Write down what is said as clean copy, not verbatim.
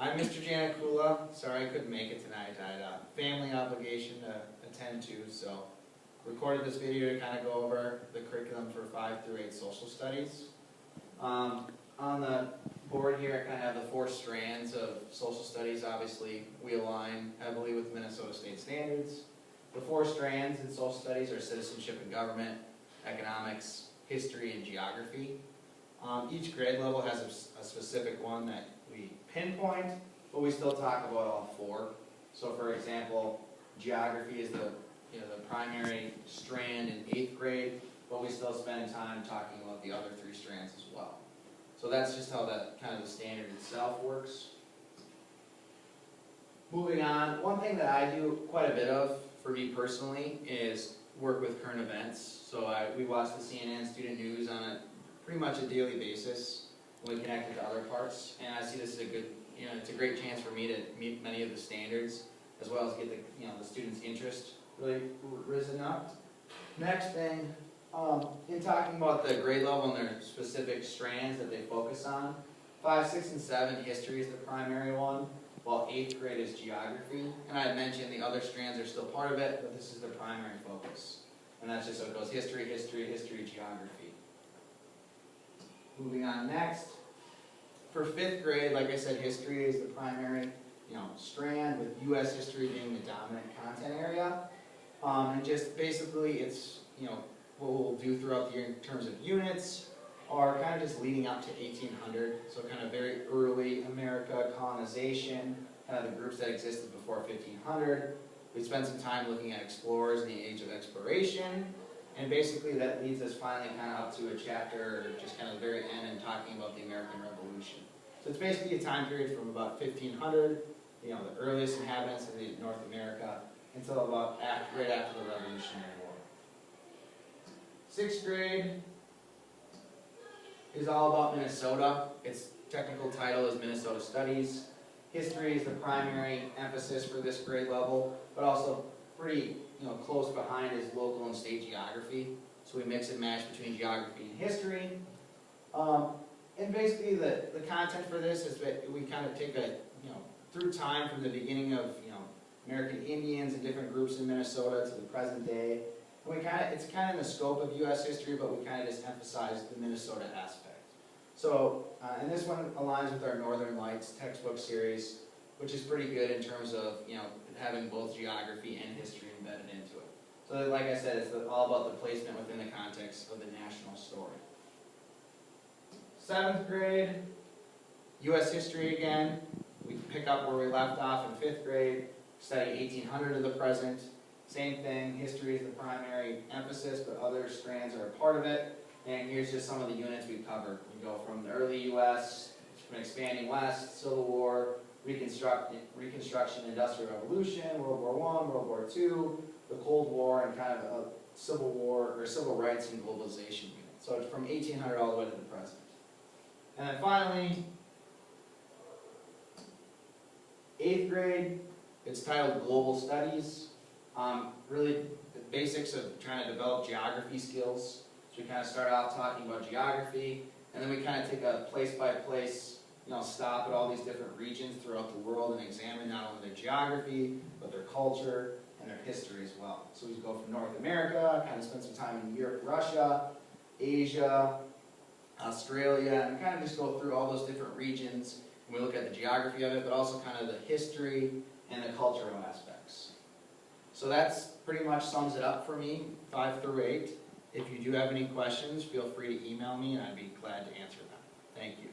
I'm Mr. Janikula. Sorry I couldn't make it tonight. I had a family obligation to attend to, so recorded this video to kind of go over the curriculum for 5 through 8 social studies. On the board here, I kind of have the 4 strands of social studies. Obviously, we align heavily with Minnesota state standards. The 4 strands in social studies are citizenship and government, economics, history, and geography. Each grade level has a specific one that we pinpoint, but we still talk about all 4. So for example, geography is the primary strand in 8th grade, but we still spend time talking about the other 3 strands as well. So that's just how that kind of the standard itself works. Moving on, one thing that I do quite a bit of, for me personally, is work with current events. So we watch the CNN student news on pretty much a daily basis when we connect it to other parts, and I see this as a good, it's a great chance for me to meet many of the standards, as well as get the students' interest really risen up. Next thing, in talking about the grade level and their specific strands that they focus on, 5, 6, and 7, history is the primary one, while 8th grade is geography. And I had mentioned the other strands are still part of it, but this is the primary focus. And that's just how it goes: history, history, history, geography. Moving on next. For 5th grade, like I said, history is the primary strand, with U.S. history being the dominant content area. And just basically it's what we'll do throughout the year in terms of units are kind of just leading up to 1800, so kind of very early America, colonization, kind of the groups that existed before 1500. We spent some time looking at explorers in the age of exploration, and basically that leads us finally kind of up to a chapter, just kind of the very end, and talking about the American Revolution. So it's basically a time period from about 1500, the earliest inhabitants of North America, until about right after the Revolutionary War. 6th grade is all about Minnesota. Its technical title is Minnesota Studies. History is the primary emphasis for this grade level, but also pretty close behind is local and state geography. So we mix and match between geography and history. And basically the content for this is that we kind of take through time from the beginning of American Indians and different groups in Minnesota to the present day. And it's kind of in the scope of U.S. history, but we kind of just emphasize the Minnesota aspect. So, and this one aligns with our Northern Lights textbook series, which is pretty good in terms of having both geography and history embedded into it. So like I said, it's all about the placement within the context of the national story. 7th grade, U.S. history again. We pick up where we left off in 5th grade, study 1800 to the present. Same thing, history is the primary emphasis, but other strands are a part of it. And here's just some of the units we covered. We go from the early U.S., from expanding West, Civil War, Reconstruction, Industrial Revolution, World War I, World War II, the Cold War, and kind of a Civil War, or Civil Rights and Globalization unit. So it's from 1800 all the way to the present. And then finally, 8th grade, it's titled Global Studies. Really the basics of trying to develop geography skills. So we kind of start off talking about geography, and then we kind of take a place-by-place stop at all these different regions throughout the world and examine not only their geography, but their culture and their history as well. So we go from North America, kind of spend some time in Europe, Russia, Asia, Australia, and kind of just go through all those different regions, and we look at the geography of it, but also kind of the history and the cultural aspects. So that's pretty much sums it up for me, 5 through 8. If you do have any questions, feel free to email me and I'd be glad to answer them. Thank you.